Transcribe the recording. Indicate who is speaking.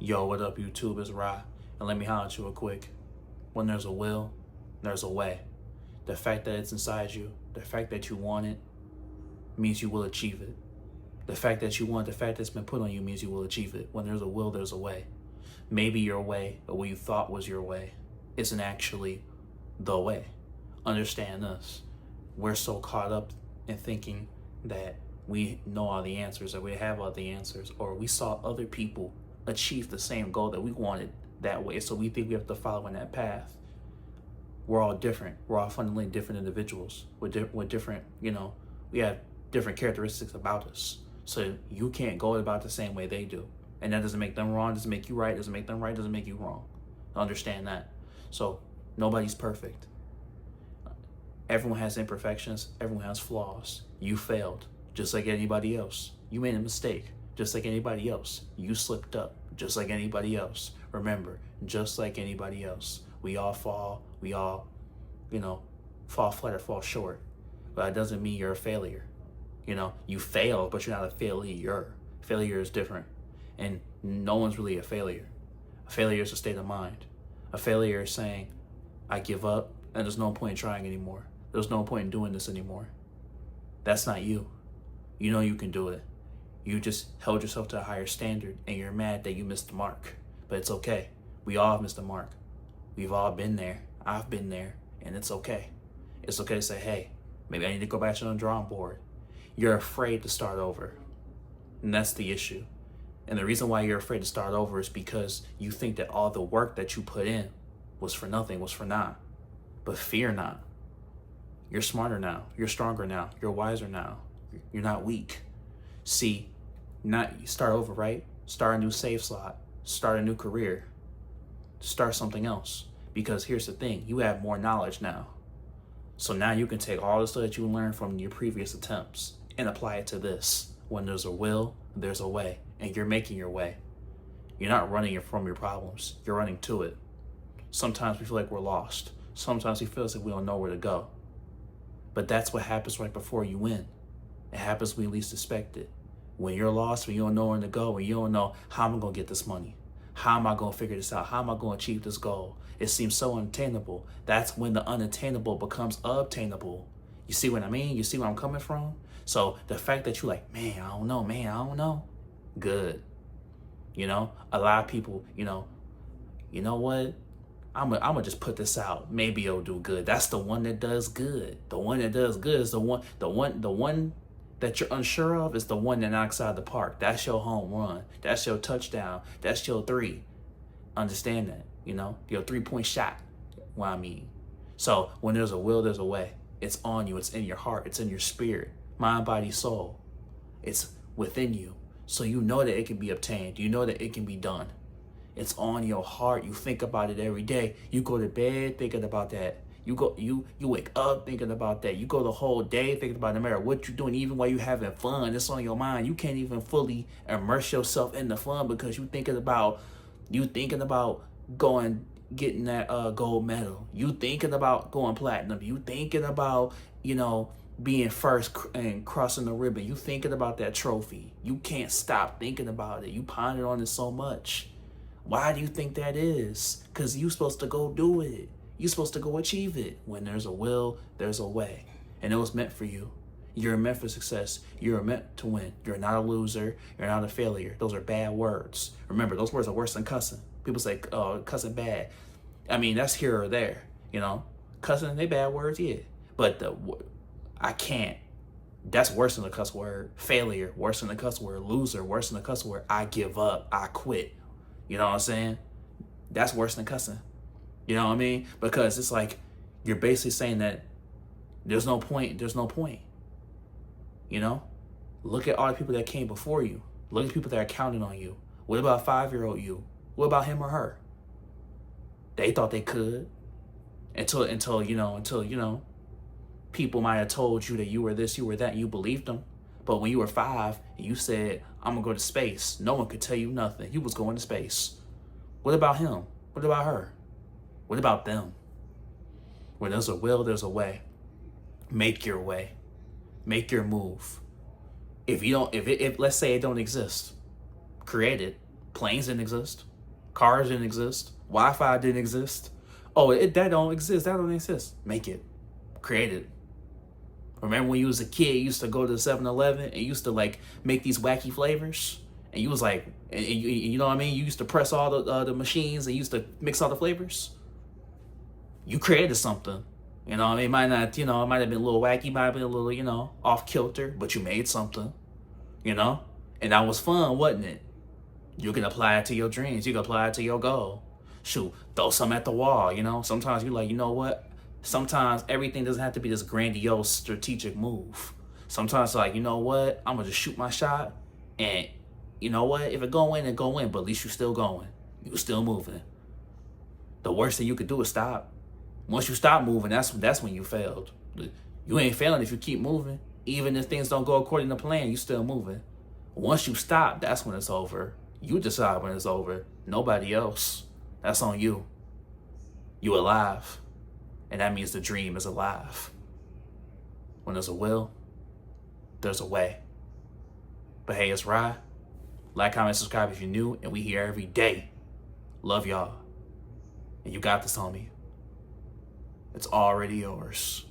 Speaker 1: Yo, what up, YouTube? It's Ra, and let me holler at you real quick. When there's a will, there's a way. The fact that it's inside you, the fact that you want it, means you will achieve it. The fact that you want, the fact that's been put on you means you will achieve it. When there's a will, there's a way. Maybe your way, or what you thought was your way, isn't actually the way. Understand this. We're so caught up in thinking that we know all the answers, or we have all the answers, or we saw other people achieve the same goal that we wanted that way, so we think we have to follow in that path. We're all different. We're all fundamentally different individuals with different, we have different characteristics about us. So you can't go about the same way they do. And that doesn't make them wrong, doesn't make you right, doesn't make them right, doesn't make you wrong. Understand that. So nobody's perfect. Everyone has imperfections, everyone has flaws. You failed, just like anybody else. You made a mistake, just like anybody else. You slipped up, just like anybody else. Remember, just like anybody else. We all fall, we all, fall flat or fall short. But that doesn't mean you're a failure. You failed, but you're not a failure. Failure is different. And no one's really a failure. A failure is a state of mind. A failure is saying, I give up, and there's no point in trying anymore. There's no point in doing this anymore. That's not you. You know you can do it. You just held yourself to a higher standard, and you're mad that you missed the mark. But it's okay. We all have missed the mark. We've all been there. I've been there, and it's okay. It's okay to say, hey, maybe I need to go back to the drawing board. You're afraid to start over, and that's the issue. And the reason why you're afraid to start over is because you think that all the work that you put in was for nothing, was for naught. But fear not. You're smarter now. You're stronger now. You're wiser now. You're not weak. See, not start over, right? Start a new save slot. Start a new career. Start something else. Because here's the thing, you have more knowledge now. So now you can take all the stuff that you learned from your previous attempts and apply it to this. When there's a will, there's a way. And you're making your way. You're not running from your problems. You're running to it. Sometimes we feel like we're lost. Sometimes we feel as if we don't know where to go. But that's what happens right before you win. It happens when you least expect it. When you're lost, when you don't know where to go, when you don't know how am I going to get this money? How am I going to figure this out? How am I going to achieve this goal? It seems so unattainable. That's when the unattainable becomes obtainable. You see what I mean? You see where I'm coming from? So the fact that you're like, man, I don't know. Good. A lot of people, you know what? I'm gonna just put this out. Maybe it'll do good. That's the one that does good. The one that does good is the one that you're unsure of is the one that knocks out of the park. That's your home run. That's your touchdown. That's your three. Understand that, your 3-point shot. What I mean. So when there's a will, there's a way. It's on you. It's in your heart. It's in your spirit, mind, body, soul. It's within you. So you know that it can be obtained. You know that it can be done. It's on your heart. You think about it every day. You go to bed thinking about that. You wake up thinking about that. You go the whole day thinking about it, no matter what you're doing, even while you're having fun, it's on your mind. You can't even fully immerse yourself in the fun because you thinking about getting that gold medal. You thinking about going platinum. You thinking about, being first and crossing the ribbon. You thinking about that trophy. You can't stop thinking about it. You ponder on it so much. Why do you think that is? Because you're supposed to go do it. You're supposed to go achieve it. When there's a will, there's a way. And it was meant for you. You're meant for success. You're meant to win. You're not a loser. You're not a failure. Those are bad words. Remember, those words are worse than cussing. People say, oh, cussing bad. I mean, that's here or there. Cussing, they bad words, yeah. But I can't. That's worse than the cuss word. Failure, worse than the cuss word. Loser, worse than the cuss word. I give up. I quit. You know what I'm saying? That's worse than cussing. You know what I mean? Because it's like you're basically saying that there's no point. Look at all the people that came before you. Look at people that are counting on you. What about 5-year-old you? What about him or her? They thought they could until people might have told you that you were this, you were that, and you believed them. But when you were 5 and you said, I'm going to go to space, no one could tell you nothing. You was going to space. What about him? What about her? What about them? Where there's a will, there's a way. Make your way. Make your move. If let's say it don't exist, create it. Planes didn't exist. Cars didn't exist. Wi-Fi didn't exist. Oh, that don't exist. That don't exist. Make it. Create it. Remember when you was a kid, you used to go to the 7-Eleven and used to like make these wacky flavors? And you was like, and you know what I mean? You used to press all the machines and used to mix all the flavors. You created something. You know what I mean? It might not, it might have been a little wacky, might have been a little, off kilter, but you made something, And that was fun, wasn't it? You can apply it to your dreams. You can apply it to your goal. Shoot, throw something at the wall, Sometimes you're like, you know what? Sometimes everything doesn't have to be this grandiose strategic move. Sometimes like, you know what? I'm going to just shoot my shot. And you know what? If it go in, it go in. But at least you're still going. You're still moving. The worst thing you could do is stop. Once you stop moving, that's when you failed. You ain't failing if you keep moving. Even if things don't go according to plan, you still moving. Once you stop, that's when it's over. You decide when it's over. Nobody else. That's on you. You alive. And that means the dream is alive. When there's a will, there's a way. But hey, it's Rye. Like, comment, subscribe if you're new, and we here every day. Love y'all. And you got this, homie. It's already yours.